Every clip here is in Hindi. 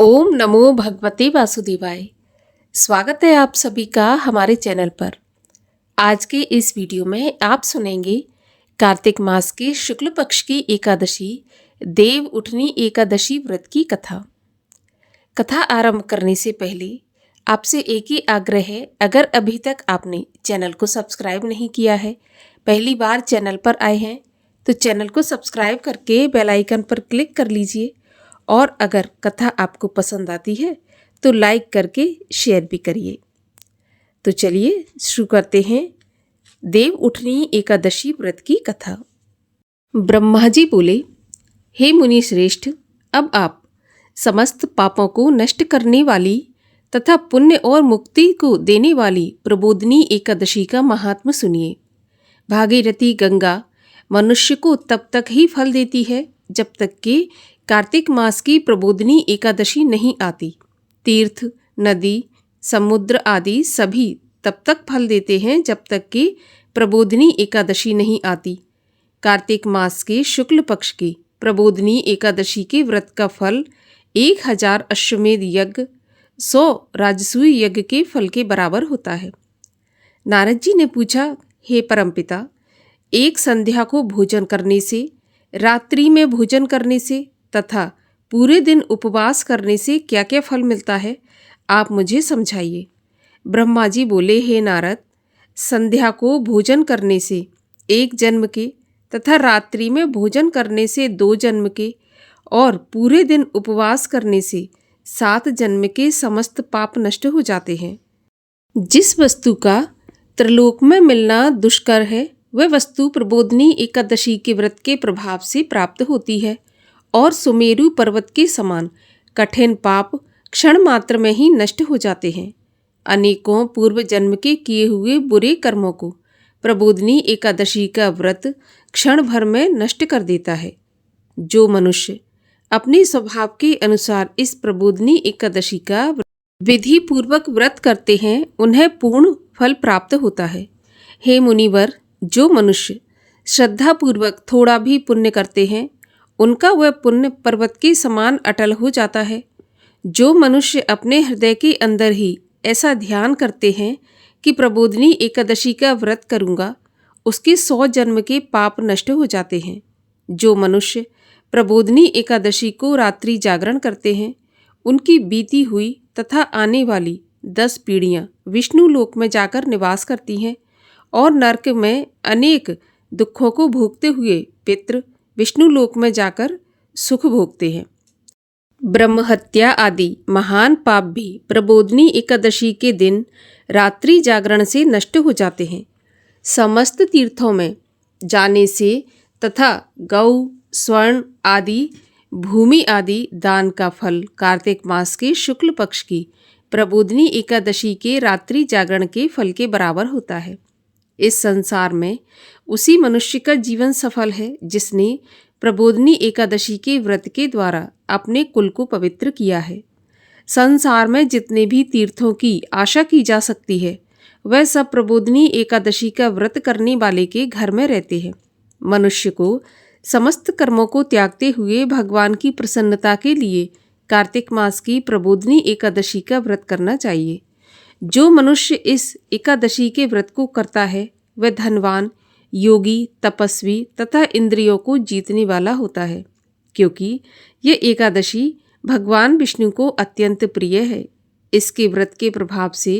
ओम नमो भगवते वासुदेवाय। स्वागत है आप सभी का हमारे चैनल पर। आज के इस वीडियो में आप सुनेंगे कार्तिक मास के शुक्ल पक्ष की एकादशी देव उठनी एकादशी व्रत की कथा। कथा आरंभ करने से पहले आपसे एक ही आग्रह है, अगर अभी तक आपने चैनल को सब्सक्राइब नहीं किया है, पहली बार चैनल पर आए हैं तो चैनल को सब्सक्राइब करके बेल आइकन पर क्लिक कर लीजिए और अगर कथा आपको पसंद आती है तो लाइक करके शेयर भी करिए। तो चलिए शुरू करते हैं देव उठनी एकादशी व्रत की कथा। ब्रह्मा जी बोले, हे मुनि श्रेष्ठ, अब आप समस्त पापों को नष्ट करने वाली तथा पुण्य और मुक्ति को देने वाली प्रबोधिनी एकादशी का महात्म्य सुनिए। भागीरथी गंगा मनुष्य को तब तक ही फल देती है जब तक कि कार्तिक मास की प्रबोधिनी एकादशी नहीं आती। तीर्थ, नदी, समुद्र आदि सभी तब तक फल देते हैं जब तक कि प्रबोधिनी एकादशी नहीं आती। कार्तिक मास के शुक्ल पक्ष की प्रबोधिनी एकादशी के व्रत का फल 1000 अश्वमेध यज्ञ, 100 राजसूय यज्ञ के फल के बराबर होता है। नारद जी ने पूछा, हे परमपिता, एक संध्या को भोजन करने से, रात्रि में भोजन करने से तथा पूरे दिन उपवास करने से क्या क्या फल मिलता है, आप मुझे समझाइए। ब्रह्मा जी बोले, हे नारद, संध्या को भोजन करने से 1 जन्म के तथा रात्रि में भोजन करने से 2 जन्म के और पूरे दिन उपवास करने से 7 जन्म के समस्त पाप नष्ट हो जाते हैं। जिस वस्तु का त्रिलोक में मिलना दुष्कर है, वह वस्तु प्रबोधिनी एकादशी के व्रत के प्रभाव से प्राप्त होती है और सुमेरु पर्वत के समान कठिन पाप क्षण मात्र में ही नष्ट हो जाते हैं। अनेकों पूर्व जन्म के किए हुए बुरे कर्मों को प्रबोधिनी एकादशी का व्रत क्षण भर में नष्ट कर देता है। जो मनुष्य अपने स्वभाव के अनुसार इस प्रबोधिनी एकादशी का विधि पूर्वक व्रत करते हैं, उन्हें पूर्ण फल प्राप्त होता है। हे मुनिवर, जो मनुष्य श्रद्धापूर्वक थोड़ा भी पुण्य करते हैं, उनका वह पुण्य पर्वत के समान अटल हो जाता है। जो मनुष्य अपने हृदय के अंदर ही ऐसा ध्यान करते हैं कि प्रबोधिनी एकादशी का व्रत करूँगा, उसके 100 जन्म के पाप नष्ट हो जाते हैं। जो मनुष्य प्रबोधिनी एकादशी को रात्रि जागरण करते हैं, उनकी बीती हुई तथा आने वाली 10 पीढ़ियाँ विष्णु लोक में जाकर निवास करती हैं और नरक में अनेक दुखों को भोगते हुए पितृ विष्णु लोक में जाकर सुख भोगते हैं। ब्रह्म हत्या आदि महान पाप भी प्रबोधिनी एकादशी के दिन रात्रि जागरण से नष्ट हो जाते हैं। समस्त तीर्थों में जाने से तथा गौ, स्वर्ण आदि भूमि आदि दान का फल कार्तिक मास के शुक्ल पक्ष की प्रबोधिनी एकादशी के रात्रि जागरण के फल के बराबर होता है। इस संसार में उसी मनुष्य का जीवन सफल है जिसने प्रबोधिनी एकादशी के व्रत के द्वारा अपने कुल को पवित्र किया है। संसार में जितने भी तीर्थों की आशा की जा सकती है, वह सब प्रबोधिनी एकादशी का व्रत करने वाले के घर में रहते हैं। मनुष्य को समस्त कर्मों को त्यागते हुए भगवान की प्रसन्नता के लिए कार्तिक मास की प्रबोधिनी एकादशी का व्रत करना चाहिए। जो मनुष्य इस एकादशी के व्रत को करता है, वह धनवान, योगी, तपस्वी तथा इंद्रियों को जीतने वाला होता है, क्योंकि यह एकादशी भगवान विष्णु को अत्यंत प्रिय है। इसके व्रत के प्रभाव से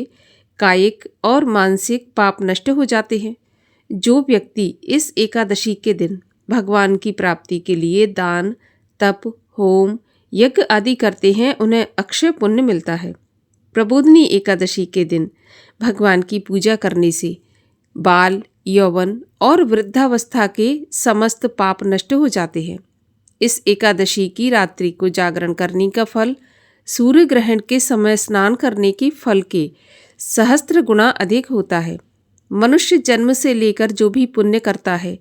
कायिक और मानसिक पाप नष्ट हो जाते हैं। जो व्यक्ति इस एकादशी के दिन भगवान की प्राप्ति के लिए दान, तप, होम, यज्ञ आदि करते हैं, उन्हें अक्षय पुण्य मिलता है। प्रबोधिनी एकादशी के दिन भगवान की पूजा करने से बाल, यौवन और वृद्धावस्था के समस्त पाप नष्ट हो जाते हैं। इस एकादशी की रात्रि को जागरण करने का फल सूर्य ग्रहण के समय स्नान करने के फल के 1000 गुना अधिक होता है। मनुष्य जन्म से लेकर जो भी पुण्य करता है,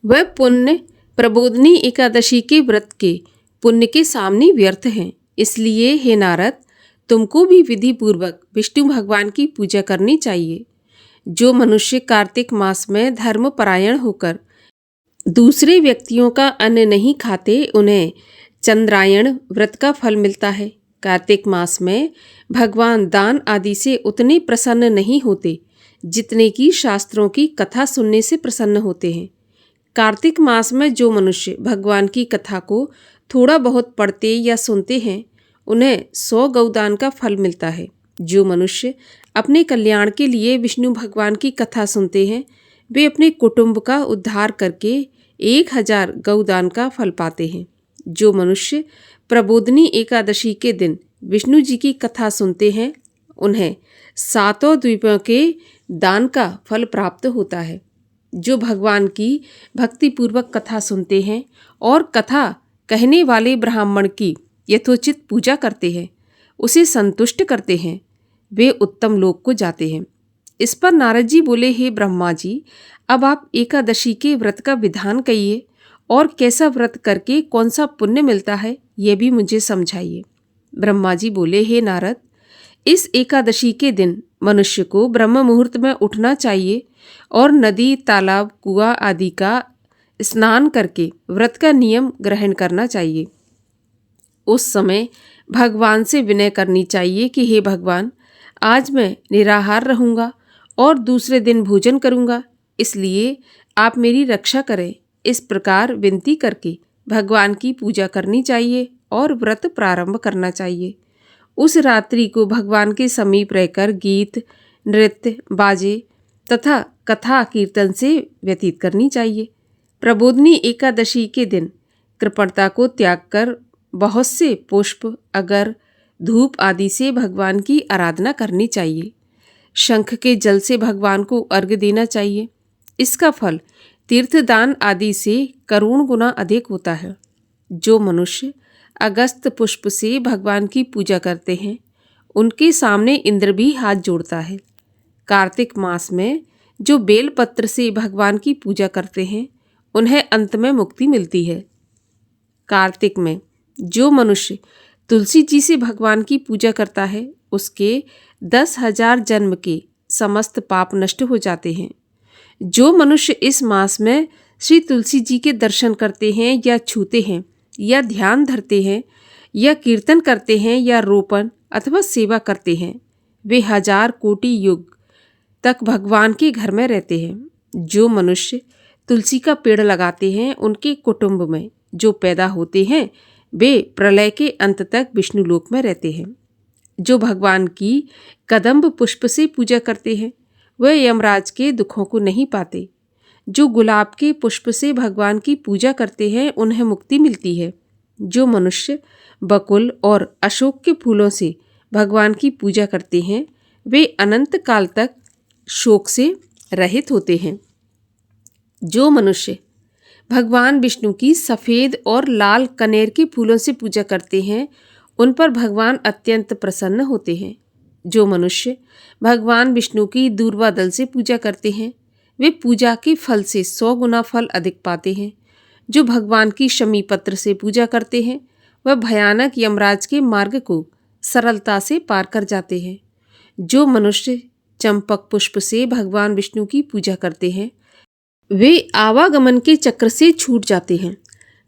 वह पुण्य प्रबोधिनी एकादशी के व्रत के पुण्य के सामने व्यर्थ हैं। इसलिए हे नारद, तुमको भी विधि पूर्वक विष्णु भगवान की पूजा करनी चाहिए। जो मनुष्य कार्तिक मास में धर्मपरायण होकर दूसरे व्यक्तियों का अन्न नहीं खाते, उन्हें चंद्रायण व्रत का फल मिलता है। कार्तिक मास में भगवान दान आदि से उतने प्रसन्न नहीं होते जितने कि शास्त्रों की कथा सुनने से प्रसन्न होते हैं। कार्तिक मास में जो मनुष्य भगवान की कथा को थोड़ा बहुत पढ़ते या सुनते हैं उन्हें 100 गौदान का फल मिलता है। जो मनुष्य अपने कल्याण के लिए विष्णु भगवान की कथा सुनते हैं वे अपने कुटुंब का उद्धार करके 1000 गौदान का फल पाते हैं। जो मनुष्य प्रबोधनी एकादशी के दिन विष्णु जी की कथा सुनते हैं उन्हें 7 द्वीपों के दान का फल प्राप्त होता है। जो भगवान की भक्तिपूर्वक कथा सुनते हैं और कथा कहने वाले ब्राह्मण की यथोचित पूजा करते हैं, उसे संतुष्ट करते हैं, वे उत्तम लोक को जाते हैं। इस पर नारद जी बोले, हे ब्रह्मा जी, अब आप एकादशी के व्रत का विधान कहिए और कैसा व्रत करके कौन सा पुण्य मिलता है यह भी मुझे समझाइए। ब्रह्मा जी बोले, हे नारद, इस एकादशी के दिन मनुष्य को ब्रह्म मुहूर्त में उठना चाहिए और नदी, तालाब, कुआं आदि का स्नान करके व्रत का नियम ग्रहण करना चाहिए। उस समय भगवान से विनय करनी चाहिए कि हे भगवान, आज मैं निराहार रहूँगा और दूसरे दिन भोजन करूँगा, इसलिए आप मेरी रक्षा करें। इस प्रकार विनती करके भगवान की पूजा करनी चाहिए और व्रत प्रारंभ करना चाहिए। उस रात्रि को भगवान के समीप रहकर गीत, नृत्य, बाजे तथा कथा कीर्तन से व्यतीत करनी चाहिए। प्रबोधनी एकादशी के दिन कृपणता को त्याग कर बहुत से पुष्प, अगर, धूप आदि से भगवान की आराधना करनी चाहिए। शंख के जल से भगवान को अर्घ्य देना चाहिए। इसका फल तीर्थदान आदि से करोड़ गुना अधिक होता है। जो मनुष्य अगस्त पुष्प से भगवान की पूजा करते हैं उनके सामने इंद्र भी हाथ जोड़ता है। कार्तिक मास में जो बेलपत्र से भगवान की पूजा करते हैं उन्हें अंत में मुक्ति मिलती है। कार्तिक में जो मनुष्य तुलसी जी से भगवान की पूजा करता है उसके 10,000 जन्म के समस्त पाप नष्ट हो जाते हैं। जो मनुष्य इस मास में श्री तुलसी जी के दर्शन करते हैं या छूते हैं या ध्यान धरते हैं या कीर्तन करते हैं या रोपण अथवा सेवा करते हैं वे 1000 कोटि युग तक भगवान के घर में रहते हैं। जो मनुष्य तुलसी का पेड़ लगाते हैं उनके कुटुंब में जो पैदा होते हैं वे प्रलय के अंत तक विष्णु लोक में रहते हैं। जो भगवान की कदम्ब पुष्प से पूजा करते हैं वह यमराज के दुखों को नहीं पाते। जो गुलाब के पुष्प से भगवान की पूजा करते हैं उन्हें मुक्ति मिलती है। जो मनुष्य बकुल और अशोक के फूलों से भगवान की पूजा करते हैं वे अनंत काल तक शोक से रहित होते हैं। जो मनुष्य भगवान विष्णु की सफ़ेद और लाल कनेर के फूलों से पूजा करते हैं उन पर भगवान अत्यंत प्रसन्न होते हैं। जो मनुष्य भगवान विष्णु की दूर्वा दल से पूजा करते हैं वे पूजा के फल से 100 गुना फल अधिक पाते हैं। जो भगवान की शमी पत्र से पूजा करते हैं वह भयानक यमराज के मार्ग को सरलता से पार कर जाते हैं। जो मनुष्य चंपक पुष्प से भगवान विष्णु की पूजा करते हैं वे आवागमन के चक्र से छूट जाते हैं।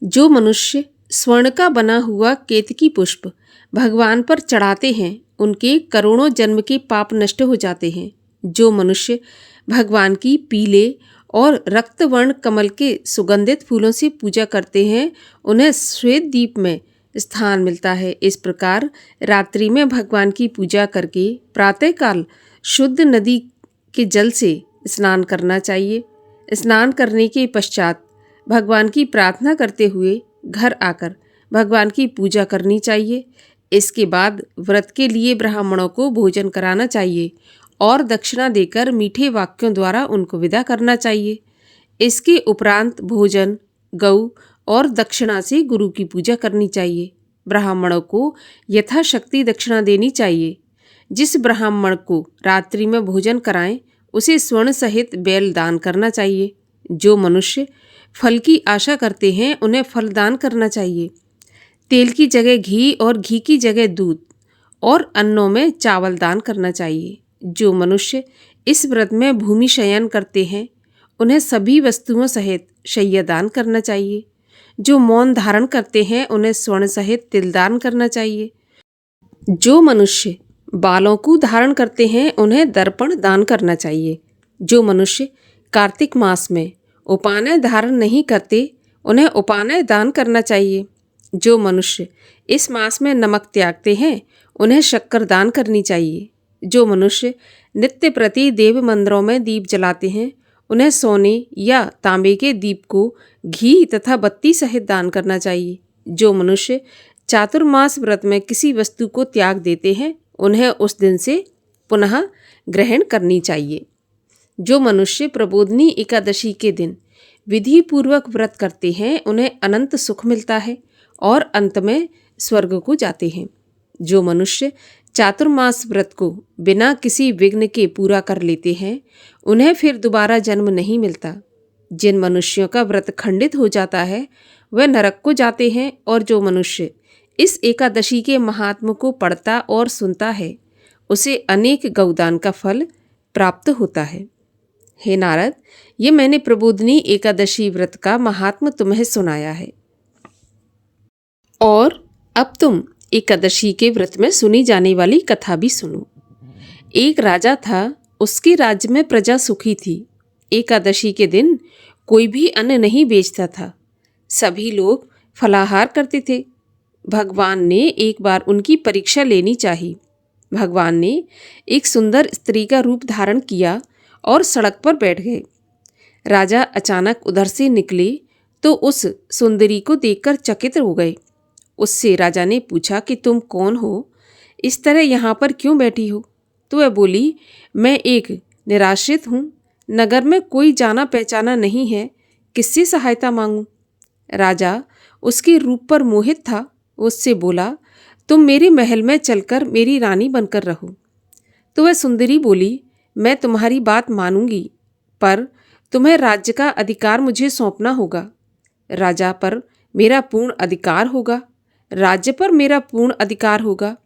जो मनुष्य स्वर्ण का बना हुआ केतकी पुष्प भगवान पर चढ़ाते हैं उनके करोड़ों जन्म के पाप नष्ट हो जाते हैं। जो मनुष्य भगवान की पीले और रक्तवर्ण कमल के सुगंधित फूलों से पूजा करते हैं उन्हें श्वेत दीप में स्थान मिलता है। इस प्रकार रात्रि में भगवान की पूजा करके प्रातःकाल शुद्ध नदी के जल से स्नान करना चाहिए। स्नान करने के पश्चात भगवान की प्रार्थना करते हुए घर आकर भगवान की पूजा करनी चाहिए। इसके बाद व्रत के लिए ब्राह्मणों को भोजन कराना चाहिए और दक्षिणा देकर मीठे वाक्यों द्वारा उनको विदा करना चाहिए। इसके उपरांत भोजन, गौ और दक्षिणा से गुरु की पूजा करनी चाहिए। ब्राह्मणों को यथाशक्ति दक्षिणा देनी चाहिए। जिस ब्राह्मण को रात्रि में भोजन कराएं उसे स्वर्ण सहित बैल दान करना चाहिए। जो मनुष्य फल की आशा करते हैं उन्हें फल दान करना चाहिए। तेल की जगह घी और घी की जगह दूध और अन्नों में चावल दान करना चाहिए। जो मनुष्य इस व्रत में भूमि शयन करते हैं उन्हें सभी वस्तुओं सहित शय्या दान करना चाहिए। जो मौन धारण करते हैं उन्हें स्वर्ण सहित तिल दान करना चाहिए। जो मनुष्य बालों को धारण करते हैं उन्हें दर्पण दान करना चाहिए। जो मनुष्य कार्तिक मास में उपानय धारण नहीं करते उन्हें उपानय दान करना चाहिए। जो मनुष्य इस मास में नमक त्यागते हैं उन्हें शक्कर दान करनी चाहिए। जो मनुष्य नित्य प्रति देव मंदिरों में दीप जलाते हैं उन्हें सोने या तांबे के दीप को घी तथा बत्ती सहित दान करना चाहिए। जो मनुष्य चातुर्मास व्रत में किसी वस्तु को त्याग देते हैं उन्हें उस दिन से पुनः ग्रहण करनी चाहिए। जो मनुष्य प्रबोधिनी एकादशी के दिन विधि पूर्वक व्रत करते हैं उन्हें अनंत सुख मिलता है और अंत में स्वर्ग को जाते हैं। जो मनुष्य चातुर्मास व्रत को बिना किसी विघ्न के पूरा कर लेते हैं उन्हें फिर दोबारा जन्म नहीं मिलता। जिन मनुष्यों का व्रत खंडित हो जाता है वह नरक को जाते हैं और जो मनुष्य इस एकादशी के महात्म को पढ़ता और सुनता है उसे अनेक गौदान का फल प्राप्त होता है। हे नारद, ये मैंने प्रबोधिनी एकादशी व्रत का महात्म तुम्हें सुनाया है और अब तुम एकादशी के व्रत में सुनी जाने वाली कथा भी सुनो। एक राजा था, उसके राज्य में प्रजा सुखी थी। एकादशी के दिन कोई भी अन्न नहीं बेचता था, सभी लोग फलाहार करते थे। भगवान ने एक बार उनकी परीक्षा लेनी चाहिए। भगवान ने एक सुंदर स्त्री का रूप धारण किया और सड़क पर बैठ गए। राजा अचानक उधर से निकले तो उस सुंदरी को देखकर चकित हो गए। उससे राजा ने पूछा कि तुम कौन हो, इस तरह यहाँ पर क्यों बैठी हो? तो वह बोली, मैं एक निराश्रित हूँ, नगर में कोई जाना पहचाना नहीं है, किससे सहायता मांगूं? राजा उसके रूप पर मोहित था, उससे बोला, तुम मेरे महल में चलकर मेरी रानी बनकर रहो। तो वह सुंदरी बोली, मैं तुम्हारी बात मानूंगी, पर तुम्हें राज्य का अधिकार मुझे सौंपना होगा। राजा पर मेरा पूर्ण अधिकार होगा, राज्य पर मेरा पूर्ण अधिकार होगा।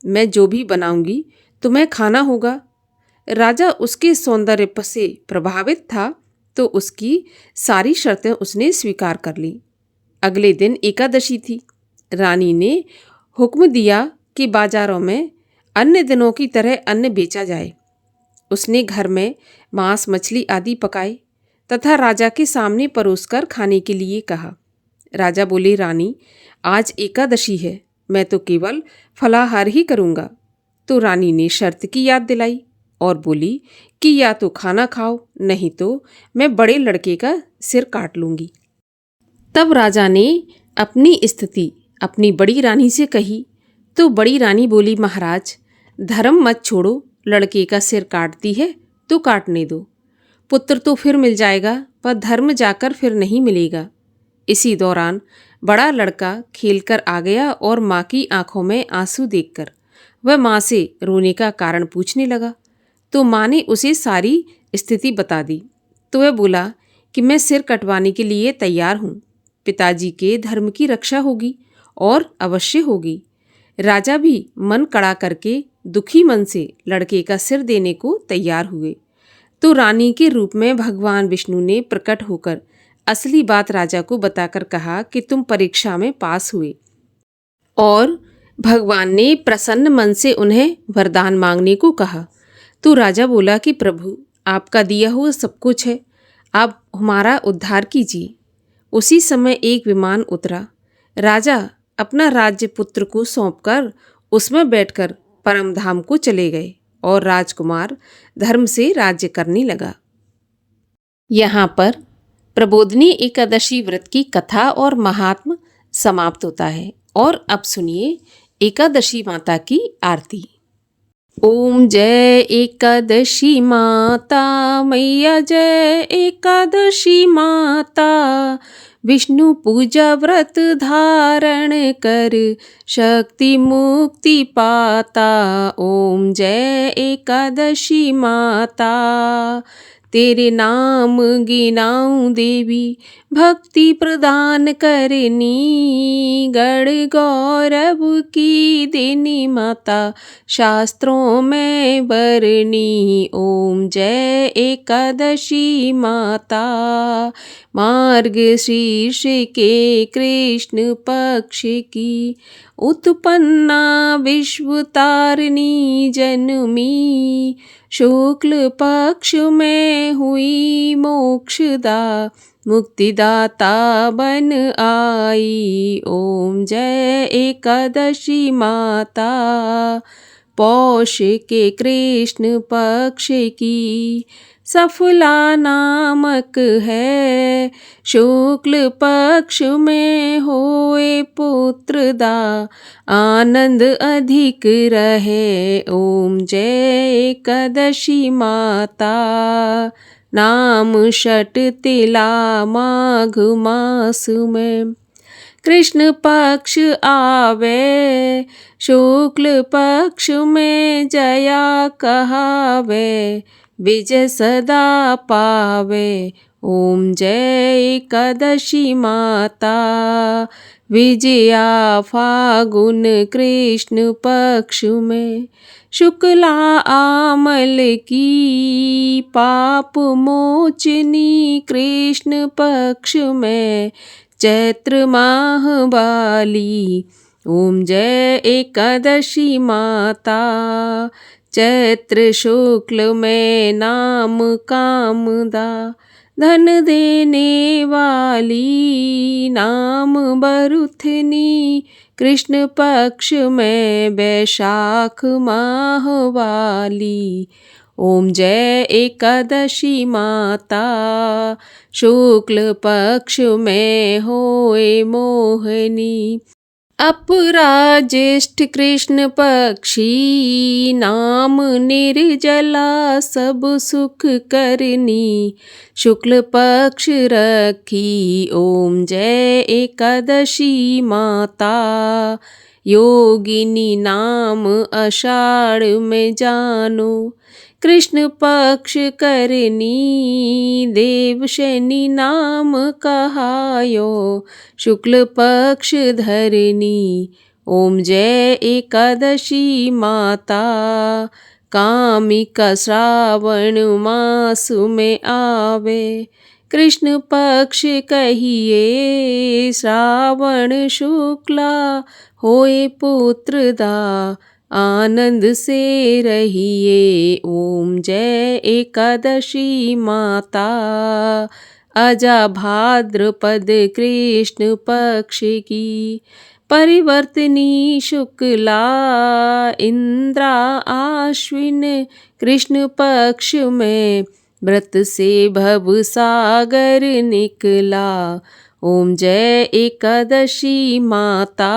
मैं जो भी बनाऊंगी तुम्हें खाना होगा। राजा उसके सौंदर्य से प्रभावित था तो उसकी सारी शर्तें उसने स्वीकार कर ली। अगले दिन एकादशी थी। रानी ने हुक्म दिया कि बाजारों में अन्य दिनों की तरह अन्न बेचा जाए। उसने घर में मांस मछली आदि पकाए तथा राजा के सामने परोसकर खाने के लिए कहा। राजा बोले, रानी, आज एकादशी है, मैं तो केवल फलाहार ही करूँगा। तो रानी ने शर्त की याद दिलाई और बोली कि या तो खाना खाओ, नहीं तो मैं बड़े लड़के का सिर काट लूँगी। तब राजा ने अपनी स्थिति अपनी बड़ी रानी से कही तो बड़ी रानी बोली, महाराज, धर्म मत छोड़ो, लड़के का सिर काटती है तो काटने दो। पुत्र तो फिर मिल जाएगा पर धर्म जाकर फिर नहीं मिलेगा। इसी दौरान बड़ा लड़का खेलकर आ गया और माँ की आंखों में आंसू देखकर वह माँ से रोने का कारण पूछने लगा। तो माँ ने उसे सारी स्थिति बता दी। तो वह बोला कि मैं सिर कटवाने के लिए तैयार हूँ, पिताजी के धर्म की रक्षा होगी और अवश्य होगी। राजा भी मन कड़ा करके दुखी मन से लड़के का सिर देने को तैयार हुए। तो रानी के रूप में भगवान विष्णु ने प्रकट होकर असली बात राजा को बताकर कहा कि तुम परीक्षा में पास हुए। और भगवान ने प्रसन्न मन से उन्हें वरदान मांगने को कहा। तो राजा बोला कि प्रभु, आपका दिया हुआ सब कुछ है, आप हमारा उद्धार कीजिए। उसी समय एक विमान उतरा। राजा अपना राज्य पुत्र को सौंपकर उसमें बैठकर परमधाम को चले गए और राजकुमार धर्म से राज्य करने लगा। यहाँ पर प्रबोधिनी एकादशी व्रत की कथा और महात्म समाप्त होता है। और अब सुनिए एकादशी माता की आरती। ओम जय एकादशी माता मैया, जय एकादशी माता, विष्णु पूजा व्रत धारण कर शक्ति मुक्ति पाता। ओम जय एकादशी माता, तेरे नाम गिनाऊं देवी, भक्ति प्रदान करनी गण गौरव की देनी माता शास्त्रों में बरनी। ओम जय एकादशी माता। मार्ग शीर्ष के कृष्ण पक्ष की उत्पन्ना विश्व तारिणी जन्मी। शुक्ल पक्ष में हुई मोक्षदा मुक्तिदाता बन आई। ओम जय एकादशी माता। पौष के कृष्ण पक्ष की सफला नामक है। शुक्ल पक्ष में होए पुत्रदा आनंद अधिक रहे। ओम जय एकादशी माता। नाम षट तिला माघ मास में कृष्ण पक्ष आवे। शुक्ल पक्ष में जया कहावे विजय सदा पावे। ओम जय एकादशी माता। विजया फागुन कृष्ण पक्ष में शुक्ला आमल की। पाप मोचनी कृष्ण पक्ष में चैत्र माह वाली। ओम जय एकादशी माता। चैत्र शुक्ल में नाम कामदा धन देने वाली। नाम बरुथनी कृष्ण पक्ष में वैशाख माह वाली। ओम जय एकादशी माता। शुक्ल पक्ष में होए मोहनी। अपरा ज्येष्ठ कृष्ण पक्षी। नाम निर्जला सब सुख करनी। शुक्ल पक्ष रखी। ओम जय एकादशी माता। योगिनी नाम आषाढ़ में जानो। कृष्ण पक्ष करनी। देवशनि नाम कहायो शुक्ल पक्ष धरनी। ओम जय एकादशी माता। कामिका श्रावण मास में आवे। कृष्ण पक्ष कहिए श्रावण शुक्ला होए पुत्रदा आनंद से रहिए। ओम जय एकादशी माता। अजा भाद्रपद कृष्ण पक्ष की परिवर्तनी शुक्ला। इंद्रा आश्विन कृष्ण पक्ष में व्रत से भव सागर निकला। ओम जय एकादशी माता।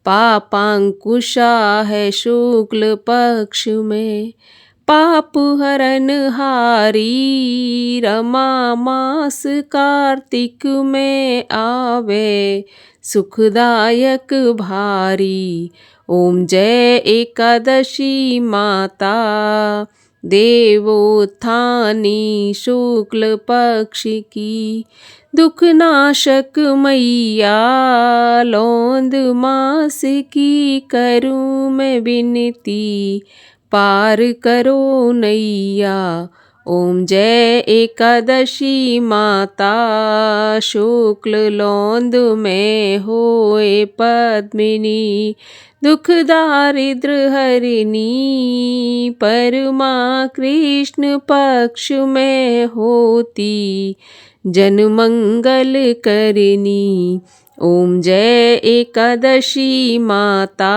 पापांकुशा है शुक्ल पक्ष में पाप हरन हारी। रमा मास कार्तिक में आवे सुखदायक भारी। ओम जय एकादशी माता। देवोत्थानी शुक्ल पक्ष की दुख नाशक मैया। लौंद मास की करूँ मैं विनती पार करो नैया। ओम जय एकादशी माता। शुक्ल लौंद में होए पद्मिनी। दुख दारिद्र हरिणी। परमा कृष्ण पक्ष में होती जन मंगल करनी। ओम जय एकादशी माता।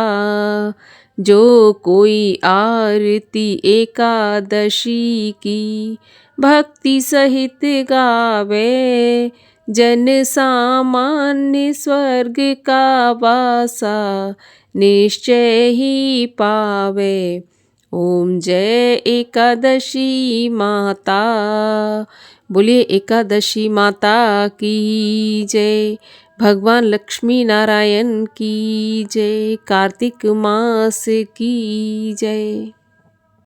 जो कोई आरती एकादशी की भक्ति सहित गावे। जन सामान्य स्वर्ग का वासा निश्चय ही पावे। ओम जय एकादशी माता। बोलिए एकादशी माता की जय। भगवान लक्ष्मी नारायण की जय। कार्तिक मास की जय।